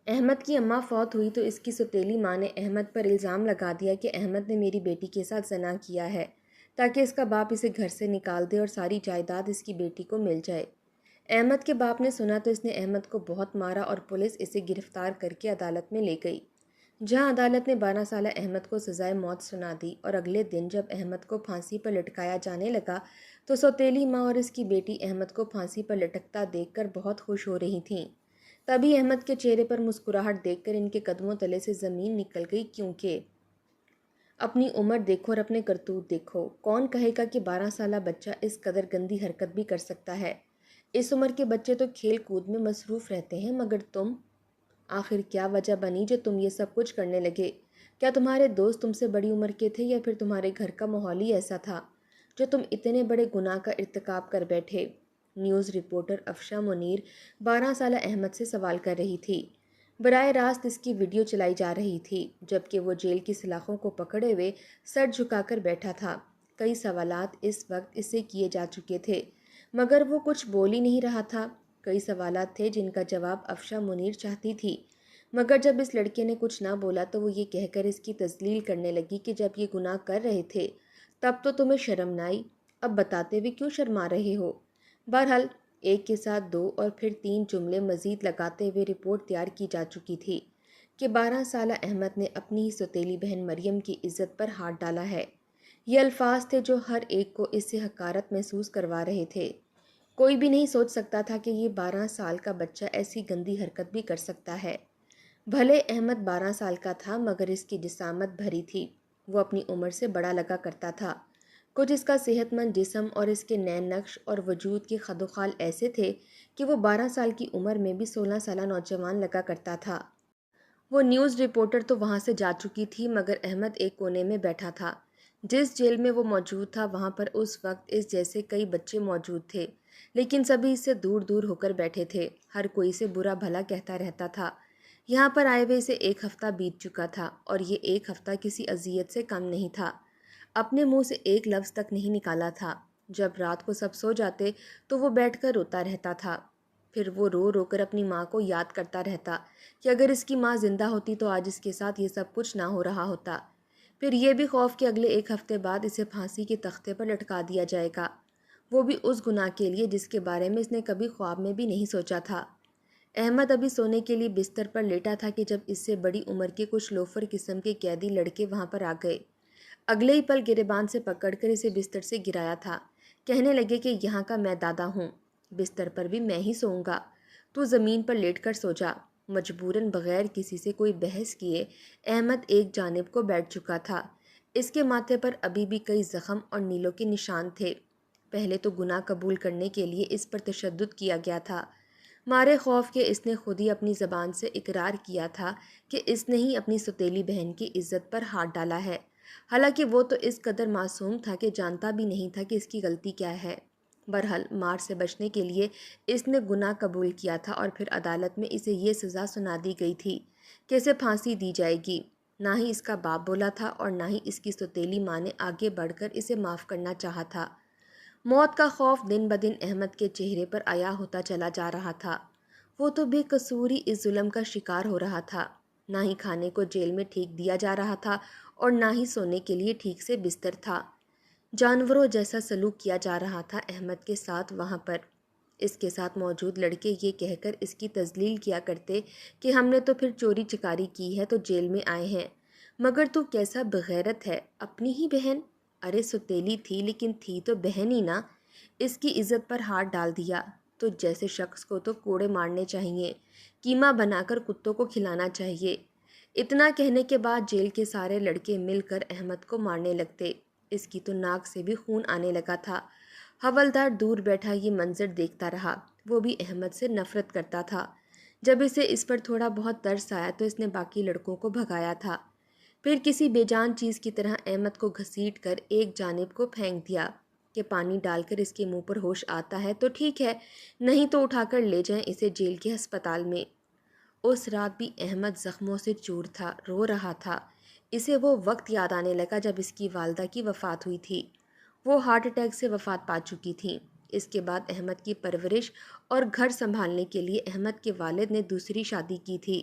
احمد کی اماں فوت ہوئی تو اس کی سوتیلی ماں نے احمد پر الزام لگا دیا کہ احمد نے میری بیٹی کے ساتھ زنا کیا ہے تاکہ اس کا باپ اسے گھر سے نکال دے اور ساری جائیداد اس کی بیٹی کو مل جائے۔ احمد کے باپ نے سنا تو اس نے احمد کو بہت مارا اور پولیس اسے گرفتار کر کے عدالت میں لے گئی، جہاں عدالت نے 12 سالہ احمد کو سزائے موت سنا دی۔ اور اگلے دن جب احمد کو پھانسی پر لٹکایا جانے لگا تو سوتیلی ماں اور اس کی بیٹی احمد کو پھانسی پر لٹکتا دیکھ کر بہت خوش ہو رہی تھیں۔ تبھی احمد کے چہرے پر مسکراہٹ دیکھ کر ان کے قدموں تلے سے زمین نکل گئی، کیونکہ اپنی عمر دیکھو اور اپنے کرتوت دیکھو۔ کون کہے گا کہ 12 سالہ بچہ اس قدر گندی حرکت بھی کر سکتا ہے؟ اس عمر کے بچے تو کھیل کود میں مصروف رہتے ہیں، مگر تم، آخر کیا وجہ بنی جو تم یہ سب کچھ کرنے لگے؟ کیا تمہارے دوست تم سے بڑی عمر کے تھے یا پھر تمہارے گھر کا ماحول ہی ایسا تھا جو تم اتنے بڑے گناہ کا ارتکاب کر بیٹھے؟ نیوز رپورٹر افشا منیر 12 سالہ احمد سے سوال کر رہی تھی۔ براہ راست اس کی ویڈیو چلائی جا رہی تھی جبکہ وہ جیل کی سلاخوں کو پکڑے ہوئے سر جھکا کر بیٹھا تھا۔ کئی سوالات اس وقت اس سے کیے جا چکے تھے مگر وہ کچھ بول ہی نہیں رہا تھا۔ کئی سوالات تھے جن کا جواب افشا منیر چاہتی تھی، مگر جب اس لڑکے نے کچھ نہ بولا تو وہ یہ کہہ کر اس کی تذلیل کرنے لگی کہ جب یہ گناہ کر رہے تھے تب تو تمہیں شرم نہ آئی، اب بتاتے ہوئے کیوں شرما رہے ہو؟ بہرحال ایک کے ساتھ 2 اور پھر 3 جملے مزید لگاتے ہوئے رپورٹ تیار کی جا چکی تھی کہ 12 سالہ احمد نے اپنی ہی سوتیلی بہن مریم کی عزت پر ہاتھ ڈالا ہے۔ یہ الفاظ تھے جو ہر ایک کو اس سے حقارت محسوس کروا رہے تھے۔ کوئی بھی نہیں سوچ سکتا تھا کہ یہ 12 سال کا بچہ ایسی گندی حرکت بھی کر سکتا ہے۔ بھلے احمد 12 سال کا تھا مگر اس کی جسامت بھری تھی، وہ اپنی عمر سے بڑا لگا کرتا تھا۔ کچھ اس کا صحت مند جسم اور اس کے نین نقش اور وجود کے خد و خال ایسے تھے کہ وہ 12 سال کی عمر میں بھی 16 سالہ نوجوان لگا کرتا تھا۔ وہ نیوز رپورٹر تو وہاں سے جا چکی تھی مگر احمد ایک کونے میں بیٹھا تھا۔ جس جیل میں وہ موجود تھا وہاں پر اس وقت اس جیسے کئی بچے موجود تھے، لیکن سبھی اس سے دور دور ہو کر بیٹھے تھے، ہر کوئی سے برا بھلا کہتا رہتا تھا۔ یہاں پر آئے ہوئے سے 1 ہفتہ بیت چکا تھا اور یہ 1 ہفتہ کسی اذیت سے کم نہیں تھا۔ اپنے منہ سے ایک لفظ تک نہیں نکالا تھا۔ جب رات کو سب سو جاتے تو وہ بیٹھ کر روتا رہتا تھا، پھر وہ رو رو کر اپنی ماں کو یاد کرتا رہتا کہ اگر اس کی ماں زندہ ہوتی تو آج اس کے ساتھ یہ سب کچھ نہ ہو رہا ہوتا۔ پھر یہ بھی خوف کہ اگلے 1 ہفتے بعد اسے پھانسی کے تختے پر لٹکا دیا جائے گا، وہ بھی اس گناہ کے لیے جس کے بارے میں اس نے کبھی خواب میں بھی نہیں سوچا تھا۔ احمد ابھی سونے کے لیے بستر پر لیٹا تھا کہ جب اس سے بڑی عمر کے کچھ لوفر قسم کے قیدی لڑکے وہاں پر آ گئے۔ اگلے ہی پل گریبان سے پکڑ کر اسے بستر سے گرایا تھا، کہنے لگے کہ یہاں کا میں دادا ہوں، بستر پر بھی میں ہی سوؤں گا، تو زمین پر لیٹ کر سو جا۔ مجبوراً بغیر کسی سے کوئی بحث کیے احمد ایک جانب کو بیٹھ چکا تھا۔ اس کے ماتھے پر ابھی بھی کئی زخم اور نیلوں کے نشان تھے۔ پہلے تو گناہ قبول کرنے کے لیے اس پر تشدد کیا گیا تھا، مارے خوف کے اس نے خود ہی اپنی زبان سے اقرار کیا تھا کہ اس نے ہی اپنی سوتیلی بہن کی عزت پر ہاتھ ڈالا ہے، حالانکہ وہ تو اس قدر معصوم تھا کہ جانتا بھی نہیں تھا کہ اس کی غلطی کیا ہے۔ بہرحال مار سے بچنے کے لیے اس نے گناہ قبول کیا تھا اور پھر عدالت میں اسے یہ سزا سنا دی گئی تھی کہ اسے پھانسی دی جائے گی۔ نہ ہی اس کا باپ بولا تھا اور نہ ہی اس کی سوتیلی ماں نے آگے بڑھ کر اسے معاف کرنا چاہا تھا۔ موت کا خوف دن بدن احمد کے چہرے پر عیاں ہوتا چلا جا رہا تھا۔ وہ تو بے قصور ہی اس ظلم کا شکار ہو رہا تھا، نہ ہی کھانے کو جیل میں ٹھیک دیا جا رہا تھا اور نہ ہی سونے کے لیے ٹھیک سے بستر تھا۔ جانوروں جیسا سلوک کیا جا رہا تھا احمد کے ساتھ وہاں پر۔ اس کے ساتھ موجود لڑکے یہ کہہ کر اس کی تذلیل کیا کرتے کہ ہم نے تو پھر چوری چکاری کی ہے تو جیل میں آئے ہیں، مگر تو کیسا بغیرت ہے، اپنی ہی بہن، ارے سوتیلی تھی لیکن تھی تو بہن ہی نا، اس کی عزت پر ہاتھ ڈال دیا۔ تو جیسے شخص کو تو کوڑے مارنے چاہیے، کیما بنا کر کتوں کو کھلانا چاہیے۔ اتنا کہنے کے بعد جیل کے سارے لڑکے مل کر احمد کو مارنے لگتے۔ اس کی تو ناک سے بھی خون آنے لگا تھا۔ حوالدار دور بیٹھا یہ منظر دیکھتا رہا، وہ بھی احمد سے نفرت کرتا تھا۔ جب اسے اس پر تھوڑا بہت ترس آیا تو اس نے باقی لڑکوں کو بھگایا تھا، پھر کسی بے جان چیز کی طرح احمد کو گھسیٹ کر ایک جانب کو پھینک دیا کہ پانی ڈال کر اس کے منہ پر ہوش آتا ہے تو ٹھیک ہے، نہیں تو اٹھا کر لے جائیں اسے جیل کے ہسپتال میں۔ اس رات بھی احمد زخموں سے چور تھا، رو رہا تھا۔ اسے وہ وقت یاد آنے لگا جب اس کی والدہ کی وفات ہوئی تھی، وہ ہارٹ اٹیک سے وفات پا چکی تھیں۔ اس کے بعد احمد کی پرورش اور گھر سنبھالنے کے لیے احمد کے والد نے دوسری شادی کی تھی۔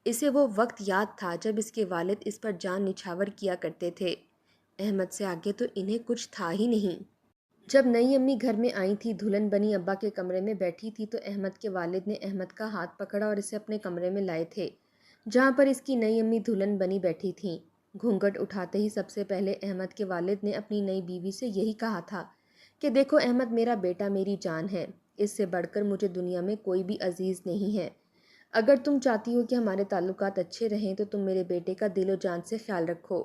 اسے وہ وقت یاد تھا جب اس کے والد اس پر جان نچھاور کیا کرتے تھے۔ احمد سے آگے تو انہیں کچھ تھا ہی نہیں۔ جب نئی امی گھر میں آئی تھی، دلہن بنی ابا کے کمرے میں بیٹھی تھی تو احمد کے والد نے احمد کا ہاتھ پکڑا اور اسے اپنے کمرے میں لائے تھے، جہاں پر اس کی نئی امی دلہن بنی بیٹھی تھیں۔ گھونگھٹ اٹھاتے ہی سب سے پہلے احمد کے والد نے اپنی نئی بیوی سے یہی کہا تھا کہ دیکھو احمد، میرا بیٹا میری جان ہے، اس سے بڑھ کر مجھے دنیا میں کوئی بھی عزیز نہیں ہے۔ اگر تم چاہتی ہو کہ ہمارے تعلقات اچھے رہیں تو تم میرے بیٹے کا دل و جان سے خیال رکھو۔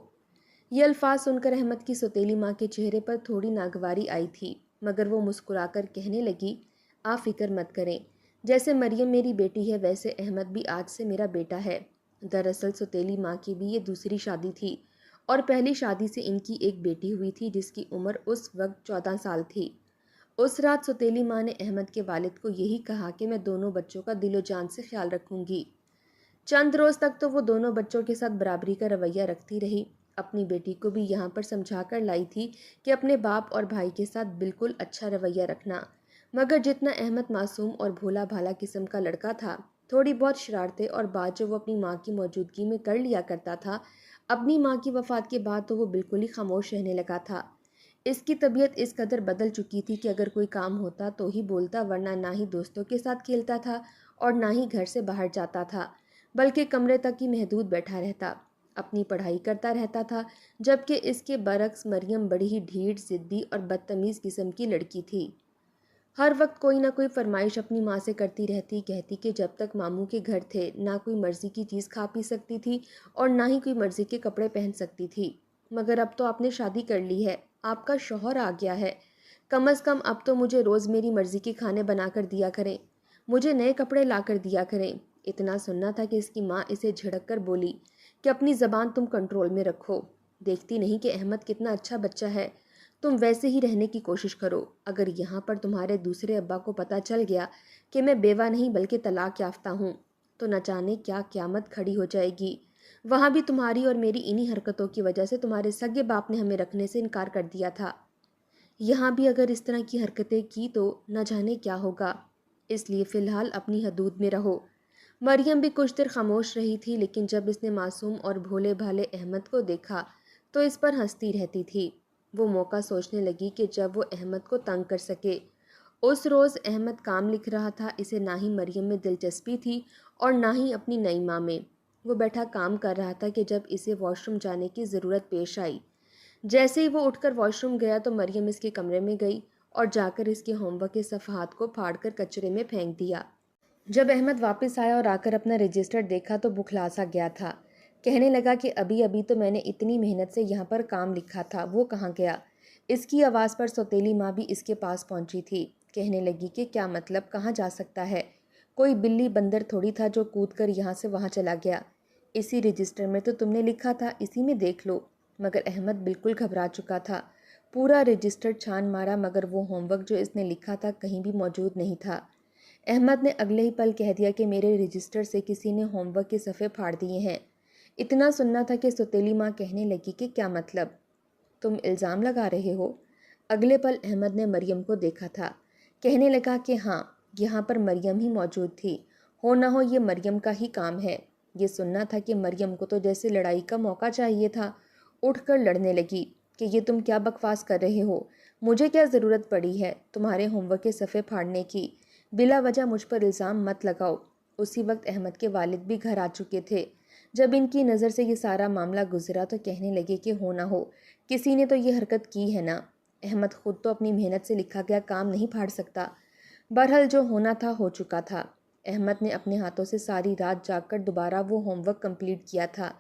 یہ الفاظ سن کر احمد کی سوتیلی ماں کے چہرے پر تھوڑی ناگواری آئی تھی، مگر وہ مسکرا کر کہنے لگی، آپ فکر مت کریں، جیسے مریم میری بیٹی ہے ویسے احمد بھی آج سے میرا بیٹا ہے۔ دراصل سوتیلی ماں کی بھی یہ دوسری شادی تھی اور پہلی شادی سے ان کی ایک بیٹی ہوئی تھی جس کی عمر اس وقت 14 سال تھی۔ اس رات سوتیلی ماں نے احمد کے والد کو یہی کہا کہ میں دونوں بچوں کا دل و جان سے خیال رکھوں گی۔ چند روز تک تو وہ دونوں بچوں کے ساتھ برابری کا رویہ رکھتی رہی، اپنی بیٹی کو بھی یہاں پر سمجھا کر لائی تھی کہ اپنے باپ اور بھائی کے ساتھ بالکل اچھا رویہ رکھنا، مگر جتنا احمد معصوم اور بھولا بھالا قسم کا لڑکا تھا، تھوڑی بہت شرارتیں اور بات جو وہ اپنی ماں کی موجودگی میں کر لیا کرتا تھا، اپنی ماں کی وفات کے بعد تو وہ بالکل ہی خاموش رہنے لگا تھا۔ اس کی طبیعت اس قدر بدل چکی تھی کہ اگر کوئی کام ہوتا تو ہی بولتا، ورنہ نہ ہی دوستوں کے ساتھ کھیلتا تھا اور نہ ہی گھر سے باہر جاتا تھا، بلکہ کمرے تک ہی محدود بیٹھا رہتا، اپنی پڑھائی کرتا رہتا تھا، جبکہ اس کے برعکس مریم بڑی ہی ڈھیٹ، ضدی اور بدتمیز قسم کی لڑکی تھی۔ ہر وقت کوئی نہ کوئی فرمائش اپنی ماں سے کرتی رہتی، کہتی کہ جب تک ماموں کے گھر تھے نہ کوئی مرضی کی چیز کھا پی سکتی تھی اور نہ ہی کوئی مرضی کے کپڑے پہن سکتی تھی۔ مگر اب تو آپ نے شادی کر لی ہے، آپ کا شوہر آ گیا ہے، کم از کم اب تو مجھے روز میری مرضی کے کھانے بنا کر دیا کریں، مجھے نئے کپڑے لا کر دیا کریں۔ اتنا سننا تھا کہ اس کی ماں اسے جھڑک کر بولی کہ اپنی زبان تم کنٹرول میں رکھو، دیکھتی نہیں کہ احمد کتنا اچھا بچہ ہے، تم ویسے ہی رہنے کی کوشش کرو، اگر یہاں پر تمہارے دوسرے ابا کو پتہ چل گیا کہ میں بیوہ نہیں بلکہ طلاق یافتہ ہوں تو نہ جانے کیا قیامت کھڑی ہو جائے گی۔ وہاں بھی تمہاری اور میری انہی حرکتوں کی وجہ سے تمہارے سگے باپ نے ہمیں رکھنے سے انکار کر دیا تھا، یہاں بھی اگر اس طرح کی حرکتیں کی تو نہ جانے کیا ہوگا، اس لیے فی الحال اپنی حدود میں رہو۔ مریم بھی کچھ دیر خاموش رہی تھی، لیکن جب اس نے معصوم اور بھولے بھالے احمد کو دیکھا تو اس پر ہنستی رہتی تھی۔ وہ موقع سوچنے لگی کہ جب وہ احمد کو تنگ کر سکے۔ اس روز احمد کام لکھ رہا تھا، اسے نہ ہی مریم میں دلچسپی تھی اور نہ ہی اپنی نئی ماں میں۔ وہ بیٹھا کام کر رہا تھا کہ جب اسے واش روم جانے کی ضرورت پیش آئی۔ جیسے ہی وہ اٹھ کر واش روم گیا تو مریم اس کے کمرے میں گئی اور جا کر اس کے ہوم ورک کے صفحات کو پھاڑ کر کچرے میں پھینک دیا۔ جب احمد واپس آیا اور آ کر اپنا رجسٹر دیکھا تو بکھلا سا گیا تھا، کہنے لگا کہ ابھی تو میں نے اتنی محنت سے یہاں پر کام لکھا تھا، وہ کہاں گیا؟ اس کی آواز پر سوتیلی ماں بھی اس کے پاس پہنچی تھی، کہنے لگی کہ کیا مطلب، کہاں جا سکتا ہے، کوئی بلی بندر تھوڑی تھا جو کود کر یہاں سے وہاں چلا گیا، اسی رجسٹر میں تو تم نے لکھا تھا، اسی میں دیکھ لو۔ مگر احمد بالکل گھبرا چکا تھا، پورا رجسٹر چھان مارا مگر وہ ہوم ورک جو اس نے لکھا تھا کہیں بھی موجود نہیں تھا۔ احمد نے اگلے ہی پل کہہ دیا کہ میرے رجسٹر سے کسی نے ہوم ورک کے صفحے پھاڑ دیے ہیں۔ اتنا سننا تھا کہ سوتیلی ماں کہنے لگی کہ کیا مطلب، تم الزام لگا رہے ہو؟ اگلے پل احمد نے مریم کو دیکھا تھا، کہنے لگا کہ ہاں، یہاں پر مریم ہی موجود تھی، ہو نہ ہو یہ مریم کا ہی کام ہے۔ یہ سننا تھا کہ مریم کو تو جیسے لڑائی کا موقع چاہیے تھا، اٹھ کر لڑنے لگی کہ یہ تم کیا بکواس کر رہے ہو، مجھے کیا ضرورت پڑی ہے تمہارے ہوم ورک کے صفحے پھاڑنے کی، بلا وجہ مجھ پر الزام مت لگاؤ۔ اسی وقت احمد کے والد بھی گھر آ چکے تھے۔ جب ان کی نظر سے یہ سارا معاملہ گزرا تو کہنے لگے کہ ہو نہ ہو کسی نے تو یہ حرکت کی ہے نا، احمد خود تو اپنی محنت سے لکھا گیا کام نہیں پھاڑ سکتا۔ بہرحال جو ہونا تھا ہو چکا تھا۔ احمد نے اپنے ہاتھوں سے ساری رات جاگ کر دوبارہ وہ ہوم ورک کمپلیٹ کیا تھا،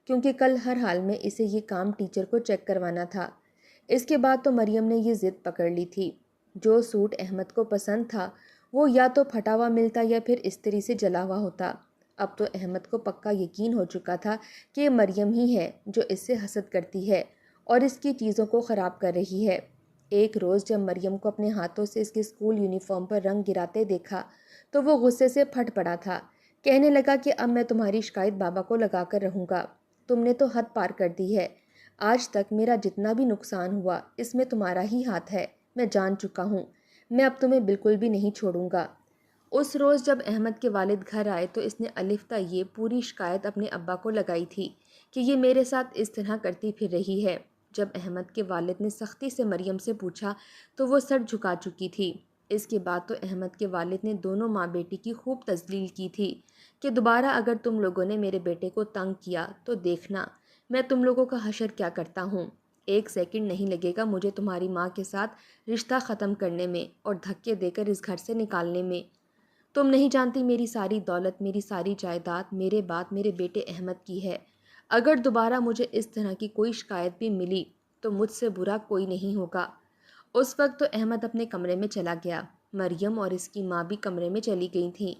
کیونکہ کل ہر حال میں اسے یہ کام ٹیچر کو چیک کروانا تھا۔ اس کے بعد تو مریم نے یہ ضد پکڑ لی تھی، جو سوٹ احمد کو پسند تھا وہ یا تو پھٹا ہوا ملتا یا پھر استری سے جلا ہوا ہوتا۔ اب تو احمد کو پکا یقین ہو چکا تھا کہ یہ مریم ہی ہے جو اس سے حسد کرتی ہے اور اس کی چیزوں کو خراب کر رہی ہے۔ ایک روز جب مریم کو اپنے ہاتھوں سے اس کے اسکول یونیفارم پر رنگ گراتے دیکھا تو وہ غصے سے پھٹ پڑا تھا، کہنے لگا کہ اب میں تمہاری شکایت بابا کو لگا کر رہوں گا، تم نے تو حد پار کر دی ہے، آج تک میرا جتنا بھی نقصان ہوا اس میں تمہارا ہی ہاتھ ہے، میں جان چکا ہوں، میں اب تمہیں بالکل بھی نہیں چھوڑوں گا۔ اس روز جب احمد کے والد گھر آئے تو اس نے الف تا یہ پوری شکایت اپنے ابا کو لگائی تھی کہ یہ میرے ساتھ اس طرح کرتی پھر رہی ہے۔ جب احمد کے والد نے سختی سے مریم سے پوچھا تو وہ سر جھکا چکی تھی۔ اس کے بعد تو احمد کے والد نے دونوں ماں بیٹی کی خوب تذلیل کی تھی کہ دوبارہ اگر تم لوگوں نے میرے بیٹے کو تنگ کیا تو دیکھنا میں تم لوگوں کا حشر کیا کرتا ہوں۔ 1 سیکنڈ نہیں لگے گا مجھے تمہاری ماں کے ساتھ رشتہ ختم کرنے میں اور دھکے دے کر اس گھر سے نکالنے میں۔ تم نہیں جانتی میری ساری دولت، میری ساری جائیداد میرے بعد میرے بیٹے احمد کی ہے۔ اگر دوبارہ مجھے اس طرح کی کوئی شکایت بھی ملی تو مجھ سے برا کوئی نہیں ہوگا۔ اس وقت تو احمد اپنے کمرے میں چلا گیا۔ مریم اور اس کی ماں بھی کمرے میں چلی گئی تھیں،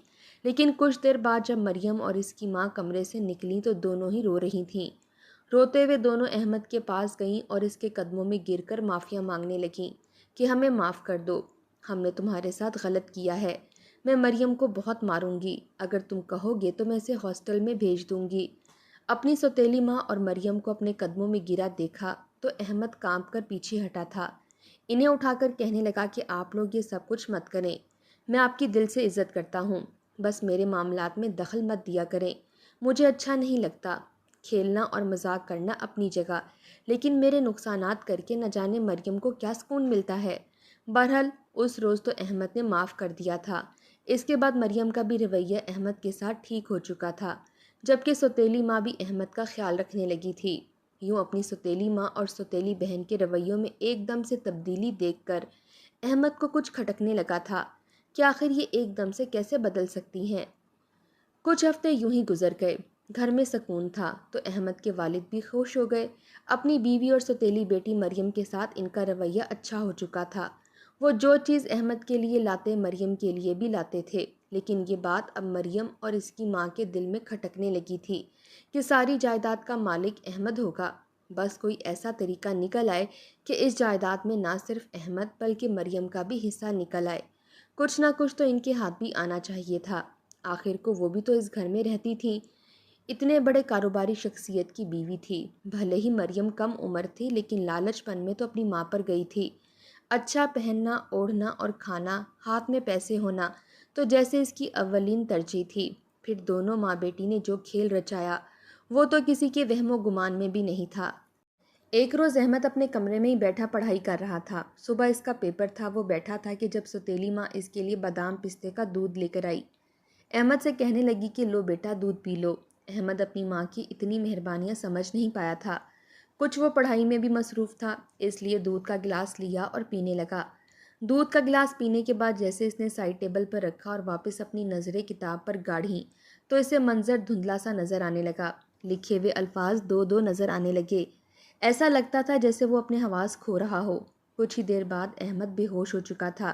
لیکن کچھ دیر بعد جب مریم اور اس کی ماں کمرے سے نکلیں تو دونوں ہی رو رہی تھیں۔ روتے ہوئے دونوں احمد کے پاس گئیں اور اس کے قدموں میں گر کر معافیاں مانگنے لگیں کہ ہمیں معاف کر دو، ہم نے تمہارے ساتھ غلط کیا ہے۔ میں مریم کو بہت ماروں گی، اگر تم کہو گے تو میں اسے ہاسٹل میں بھیج دوں گی۔ اپنی سوتیلی ماں اور مریم کو اپنے قدموں میں گرا دیکھا تو احمد کانپ کر پیچھے ہٹا تھا۔ انہیں اٹھا کر کہنے لگا کہ آپ لوگ یہ سب کچھ مت کریں، میں آپ کی دل سے عزت کرتا ہوں، بس میرے معاملات میں دخل مت دیا کریں۔ مجھے اچھا نہیں لگتا، کھیلنا اور مذاق کرنا اپنی جگہ، لیکن میرے نقصانات کر کے نہ جانے مریم کو کیا سکون ملتا ہے۔ بہرحال اس روز تو احمد نے معاف کر دیا تھا۔ اس کے بعد مریم کا بھی رویہ احمد کے ساتھ ٹھیک ہو چکا تھا، جبکہ سوتیلی ماں بھی احمد کا خیال رکھنے لگی تھی۔ یوں اپنی سوتیلی ماں اور سوتیلی بہن کے رویوں میں ایک دم سے تبدیلی دیکھ کر احمد کو کچھ کھٹکنے لگا تھا کہ آخر یہ ایک دم سے کیسے بدل سکتی ہیں۔ کچھ ہفتے یوں ہی گزر گئے، گھر میں سکون تھا تو احمد کے والد بھی خوش ہو گئے۔ اپنی بیوی اور سوتیلی بیٹی مریم کے ساتھ ان کا رویہ اچھا ہو چکا تھا۔ وہ جو چیز احمد کے لیے لاتے مریم کے لیے بھی لاتے تھے، لیکن یہ بات اب مریم اور اس کی ماں کے دل میں کھٹکنے لگی تھی کہ ساری جائیداد کا مالک احمد ہوگا۔ بس کوئی ایسا طریقہ نکل آئے کہ اس جائیداد میں نہ صرف احمد بلکہ مریم کا بھی حصہ نکل آئے۔ کچھ نہ کچھ تو ان کے ہاتھ بھی آنا چاہیے تھا، آخر کو وہ بھی تو اس گھر میں رہتی تھیں، اتنے بڑے کاروباری شخصیت کی بیوی تھی۔ بھلے ہی مریم کم عمر تھی لیکن لالچ پن میں تو اپنی ماں پر گئی تھی۔ اچھا پہننا، اوڑھنا اور کھانا، ہاتھ میں پیسے ہونا تو جیسے اس کی اولین ترجیح تھی۔ پھر دونوں ماں بیٹی نے جو کھیل رچایا وہ تو کسی کے وہم و گمان میں بھی نہیں تھا۔ ایک روز احمد اپنے کمرے میں ہی بیٹھا پڑھائی کر رہا تھا۔ صبح اس کا پیپر تھا۔ وہ بیٹھا تھا کہ جب سوتیلی ماں اس کے لیے بادام پستے کا دودھ لے کر آئی۔ احمد سے کہنے لگی کہ لو بیٹا دودھ پی لو۔ احمد اپنی ماں کی اتنی مہربانیاں سمجھ نہیں پایا تھا، کچھ وہ پڑھائی میں بھی مصروف تھا، اس لیے دودھ کا گلاس لیا اور پینے لگا۔ دودھ کا گلاس پینے کے بعد جیسے اس نے سائڈ ٹیبل پر رکھا اور واپس اپنی نظریں کتاب پر گاڑھیں تو اسے منظر دھندلا سا نظر آنے لگا، لکھے ہوئے الفاظ دو دو نظر آنے لگے، ایسا لگتا تھا جیسے وہ اپنے حواس کھو رہا ہو۔ کچھ ہی دیر بعد احمد بے ہوش ہو چکا تھا،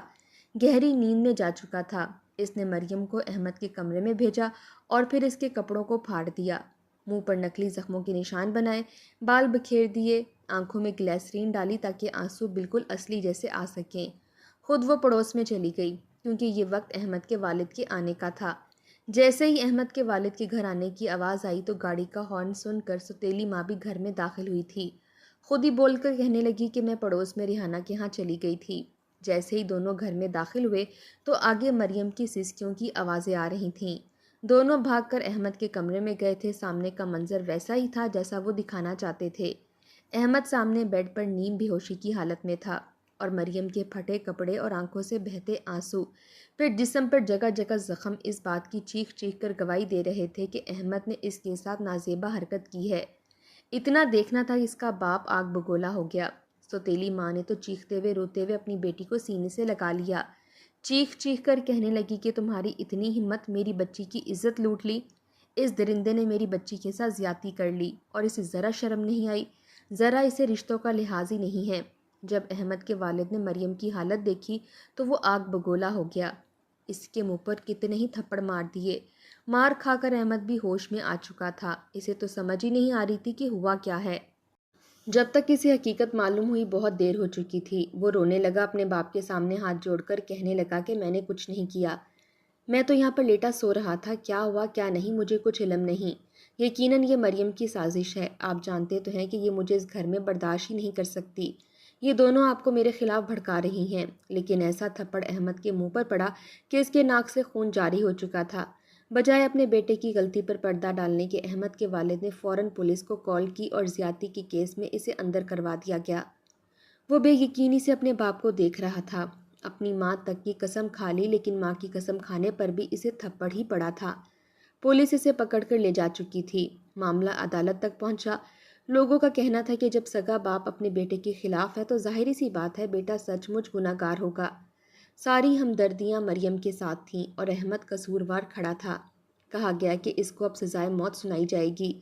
گہری نیند میں جا چکا تھا۔ اس نے مریم کو احمد کے کمرے میں بھیجا اور پھر اس کے کپڑوں کو پھاڑ دیا، منہ پر نقلی زخموں کے نشان بنائے، بال بکھیر دیے، آنکھوں میں گلیسرین ڈالی تاکہ آنسو بالکل اصلی جیسے آ سکیں۔ خود وہ پڑوس میں چلی گئی کیونکہ یہ وقت احمد کے والد کے آنے کا تھا۔ جیسے ہی احمد کے والد کے گھر آنے کی آواز آئی تو گاڑی کا ہارن سن کر سوتیلی ماں بھی گھر میں داخل ہوئی تھی۔ خود ہی بول کر کہنے لگی کہ میں پڑوس میں ریحانہ کے ہاں چلی گئی تھی۔ جیسے ہی دونوں گھر میں داخل ہوئے تو آگے مریم کی سسکیوں کی آوازیں آ رہی تھیں۔ دونوں بھاگ کر احمد کے کمرے میں گئے تھے۔ سامنے کا منظر ویسا ہی تھا جیسا وہ دکھانا چاہتے تھے۔ احمد سامنے بیڈ پر نیم بے ہوشی کی حالت میں تھا اور مریم کے پھٹے کپڑے اور آنکھوں سے بہتے آنسو، پھر جسم پر جگہ جگہ زخم اس بات کی چیخ چیخ کر گواہی دے رہے تھے کہ احمد نے اس کے ساتھ نازیبا حرکت کی ہے۔ اتنا دیکھنا تھا اس کا باپ آگ بگولا ہو گیا۔ سوتیلی ماں نے تو چیختے ہوئے روتے ہوئے اپنی بیٹی کو سینے سے لگا لیا، چیخ چیخ کر کہنے لگی کہ تمہاری اتنی ہمت، میری بچی کی عزت لوٹ لی، اس درندے نے میری بچی کے ساتھ زیادتی کر لی اور اسے ذرا شرم نہیں آئی، ذرا اسے رشتوں کا لحاظ ہی نہیں ہے۔ جب احمد کے والد نے مریم کی حالت دیکھی تو وہ آگ بگولا ہو گیا، اس کے منہ پر کتنے ہی تھپڑ مار دیے۔ مار کھا کر احمد بھی ہوش میں آ چکا تھا، اسے تو سمجھ ہی نہیں آ رہی تھی کہ ہوا کیا ہے۔ جب تک اسے حقیقت معلوم ہوئی بہت دیر ہو چکی تھی۔ وہ رونے لگا، اپنے باپ کے سامنے ہاتھ جوڑ کر کہنے لگا کہ میں نے کچھ نہیں کیا، میں تو یہاں پر لیٹا سو رہا تھا، کیا ہوا کیا نہیں مجھے کچھ علم نہیں، یقیناً یہ مریم کی سازش ہے، آپ جانتے تو ہیں کہ یہ مجھے اس گھر میں برداشت ہی نہیں کر سکتی، یہ دونوں آپ کو میرے خلاف بھڑکا رہی ہیں۔ لیکن ایسا تھپڑ احمد کے منہ پر پڑا کہ اس کے ناک سے خون جاری ہو چکا تھا۔ بجائے اپنے بیٹے کی غلطی پر پردہ ڈالنے کے احمد کے والد نے فوراً پولیس کو کال کی اور زیادتی کے کیس میں اسے اندر کروا دیا گیا۔ وہ بے یقینی سے اپنے باپ کو دیکھ رہا تھا۔ اپنی ماں تک کی قسم کھا لی، لیکن ماں کی قسم کھانے پر بھی اسے تھپڑ ہی پڑا تھا۔ پولیس اسے پکڑ کر لے جا چکی تھی۔ معاملہ عدالت تک پہنچا۔ لوگوں کا کہنا تھا کہ جب سگا باپ اپنے بیٹے کے خلاف ہے تو ظاہری سی بات ہے بیٹا سچ مچ گناہ گار ہوگا۔ ساری ہمدردیاں مریم کے ساتھ تھیں اور احمد قصوروار کھڑا تھا۔ کہا گیا کہ اس کو اب سزائے موت سنائی جائے گی۔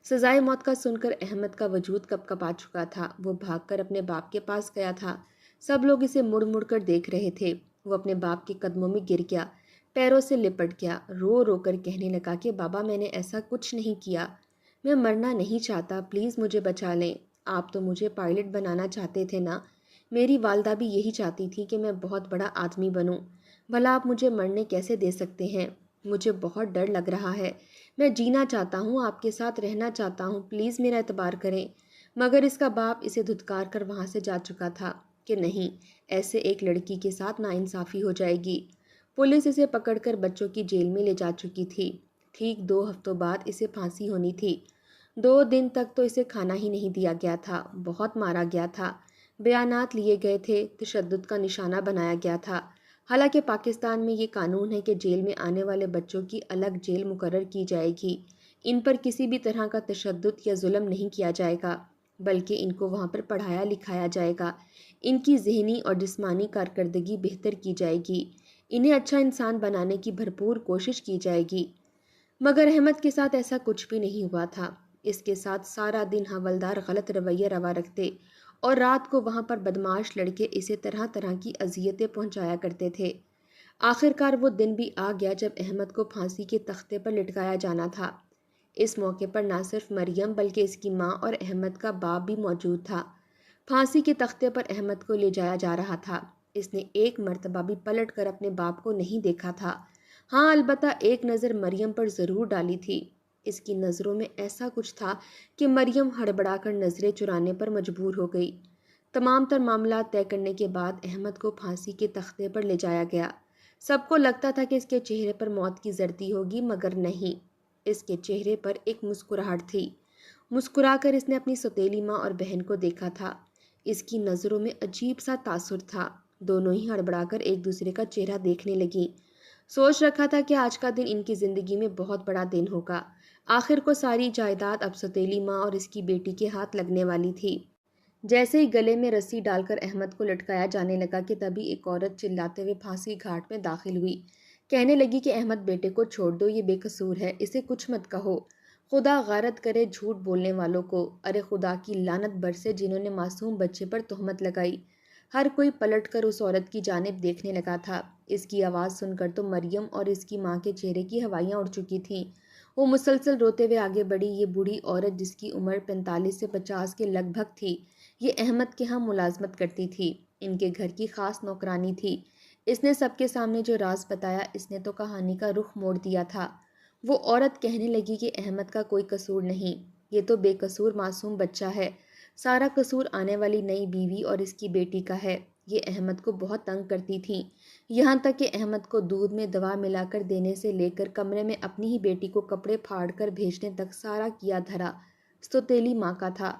سزائے موت کا سن کر احمد کا وجود کپ کپا چکا تھا۔ وہ بھاگ کر اپنے باپ کے پاس گیا تھا۔ سب لوگ اسے مڑ مڑ کر دیکھ رہے تھے۔ وہ اپنے باپ کے قدموں میں گر گیا، پیروں سے لپٹ گیا، رو رو کر کہنے لگا کہ بابا میں نے ایسا کچھ نہیں کیا، میں مرنا نہیں چاہتا، پلیز مجھے بچا لیں۔ آپ تو مجھے پائلٹ بنانا چاہتے تھے نا؟ میری والدہ بھی یہی چاہتی تھی کہ میں بہت بڑا آدمی بنوں۔ بھلا آپ مجھے مرنے کیسے دے سکتے ہیں؟ مجھے بہت ڈر لگ رہا ہے، میں جینا چاہتا ہوں، آپ کے ساتھ رہنا چاہتا ہوں، پلیز میرا اعتبار کریں۔ مگر اس کا باپ اسے دھتکار کر وہاں سے جا چکا تھا کہ نہیں، ایسے ایک لڑکی کے ساتھ ناانصافی ہو جائے گی۔ پولیس اسے پکڑ کر بچوں کی جیل میں لے جا چکی تھی۔ ٹھیک 2 ہفتوں بعد اسے پھانسی ہونی تھی۔ 2 دن تک تو اسے کھانا ہی نہیں دیا گیا تھا، بہت مارا گیا تھا، بیانات لیے گئے تھے، تشدد کا نشانہ بنایا گیا تھا۔ حالانکہ پاکستان میں یہ قانون ہے کہ جیل میں آنے والے بچوں کی الگ جیل مقرر کی جائے گی۔ ان پر کسی بھی طرح کا تشدد یا ظلم نہیں کیا جائے گا، بلکہ ان کو وہاں پر پڑھایا لکھایا جائے گا، ان کی ذہنی اور جسمانی کارکردگی بہتر کی جائے گی، انہیں اچھا انسان بنانے کی بھرپور کوشش کی جائے گی۔ مگر احمد کے ساتھ ایسا کچھ بھی نہیں ہوا تھا۔ اس کے ساتھ سارا دن حوالدار غلط رویہ روا رکھتے اور رات کو وہاں پر بدماش لڑکے اسے طرح طرح کی اذیتیں پہنچایا کرتے تھے۔ آخرکار وہ دن بھی آ گیا جب احمد کو پھانسی کے تختے پر لٹکایا جانا تھا۔ اس موقع پر نہ صرف مریم بلکہ اس کی ماں اور احمد کا باپ بھی موجود تھا۔ پھانسی کے تختے پر احمد کو لے جایا جا رہا تھا۔ اس نے ایک مرتبہ بھی پلٹ کر اپنے باپ کو نہیں دیکھا تھا۔ ہاں، البتہ ایک نظر مریم پر ضرور ڈالی تھی۔ اس کی نظروں میں ایسا کچھ تھا کہ مریم ہڑبڑا کر نظریں چرانے پر مجبور ہو گئی۔ تمام تر معاملات طے کرنے کے بعد احمد کو پھانسی کے تختے پر لے جایا گیا۔ سب کو لگتا تھا کہ اس کے چہرے پر موت کی زردی ہوگی، مگر نہیں، اس کے چہرے پر ایک مسکراہٹ تھی۔ مسکرا کر اس نے اپنی سوتیلی ماں اور بہن کو دیکھا تھا۔ اس کی نظروں میں عجیب سا تاثر تھا۔ دونوں ہی ہڑبڑا کر ایک دوسرے کا چہرہ دیکھنے لگیں۔ سوچ رکھا تھا کہ آج کا دن ان کی زندگی میں بہت بڑا دن ہوگا۔ آخر کو ساری جائیداد اب سوتیلی ماں اور اس کی بیٹی کے ہاتھ لگنے والی تھی۔ جیسے ہی گلے میں رسی ڈال کر احمد کو لٹکایا جانے لگا کہ تبھی ایک عورت چلاتے ہوئے پھانسی گھاٹ میں داخل ہوئی۔ کہنے لگی کہ احمد بیٹے کو چھوڑ دو، یہ بے قصور ہے، اسے کچھ مت کہو۔ خدا غارت کرے جھوٹ بولنے والوں کو، ارے خدا کی لعنت برسے جنہوں نے معصوم بچے پر تہمت لگائی۔ ہر کوئی پلٹ کر اس عورت کی جانب دیکھنے لگا تھا۔ اس کی آواز سن کر تو مریم اور اس کی ماں کے چہرے کی ہوائیاں اڑ چکی تھیں۔ وہ مسلسل روتے ہوئے آگے بڑھی۔ یہ بوڑھی عورت جس کی عمر 45 سے 50 کے لگ بھگ تھی، یہ احمد کے ہاں ملازمت کرتی تھی، ان کے گھر کی خاص نوکرانی تھی۔ اس نے سب کے سامنے جو راز بتایا، اس نے تو کہانی کا رخ موڑ دیا تھا۔ وہ عورت کہنے لگی کہ احمد کا کوئی قصور نہیں، یہ تو بے قصور معصوم بچہ ہے، سارا قصور آنے والی نئی بیوی اور اس کی بیٹی کا ہے۔ یہ احمد کو بہت تنگ کرتی تھیں، یہاں تک کہ احمد کو دودھ میں دوا ملا کر دینے سے لے کر کمرے میں اپنی ہی بیٹی کو کپڑے پھاڑ کر بھیجنے تک سارا کیا دھرا سوتیلی ماں کا تھا۔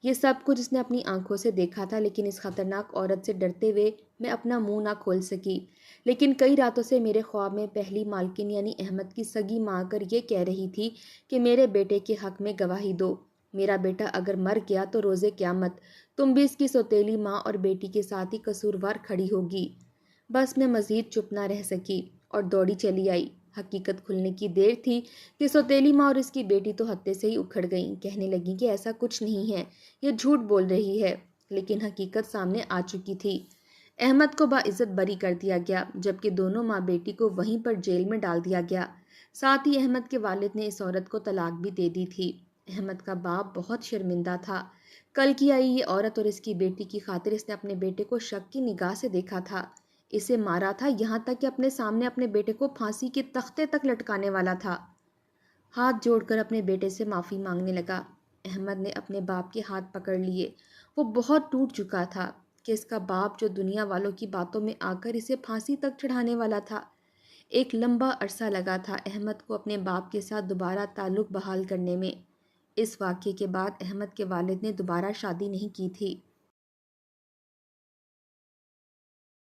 یہ سب کچھ اس نے اپنی آنکھوں سے دیکھا تھا، لیکن اس خطرناک عورت سے ڈرتے ہوئے میں اپنا منہ نہ کھول سکی۔ لیکن کئی راتوں سے میرے خواب میں پہلی مالکن یعنی احمد کی سگی ماں آ کر یہ کہہ رہی تھی کہ میرے بیٹے کے حق میں گواہی دو، میرا بیٹا اگر مر گیا تو روزے قیامت تم بھی اس کی سوتیلی ماں اور بیٹی کے ساتھ ہی قصوروار کھڑی ہوگی۔ بس میں مزید چپ نہ رہ سکی اور دوڑی چلی آئی۔ حقیقت کھلنے کی دیر تھی کہ سوتیلی ماں اور اس کی بیٹی تو ہتے سے ہی اکھڑ گئیں، کہنے لگیں کہ ایسا کچھ نہیں ہے، یہ جھوٹ بول رہی ہے۔ لیکن حقیقت سامنے آ چکی تھی۔ احمد کو باعزت بری کر دیا گیا، جبکہ دونوں ماں بیٹی کو وہیں پر جیل میں ڈال دیا گیا۔ ساتھ ہی احمد کے والد نے اس عورت کو طلاق بھی دے دی تھی۔ احمد کا باپ بہت شرمندہ تھا۔ کل کی آئی یہ عورت اور اس کی بیٹی کی خاطر اس نے اپنے بیٹے کو شک کی نگاہ سے دیکھا تھا، اسے مارا تھا، یہاں تک کہ اپنے سامنے اپنے بیٹے کو پھانسی کے تختے تک لٹکانے والا تھا۔ ہاتھ جوڑ کر اپنے بیٹے سے معافی مانگنے لگا۔ احمد نے اپنے باپ کے ہاتھ پکڑ لیے۔ وہ بہت ٹوٹ چکا تھا۔ کہ اس کا باپ جو دنیا والوں کی باتوں میں آ کر اسے پھانسی تک چڑھانے والا تھا۔ ایک لمبا عرصہ لگا تھا احمد کو اپنے باپ کے ساتھ دوبارہ تعلق بحال کرنے میں۔ اس واقعے کے بعد احمد کے والد نے دوبارہ شادی نہیں کی تھی۔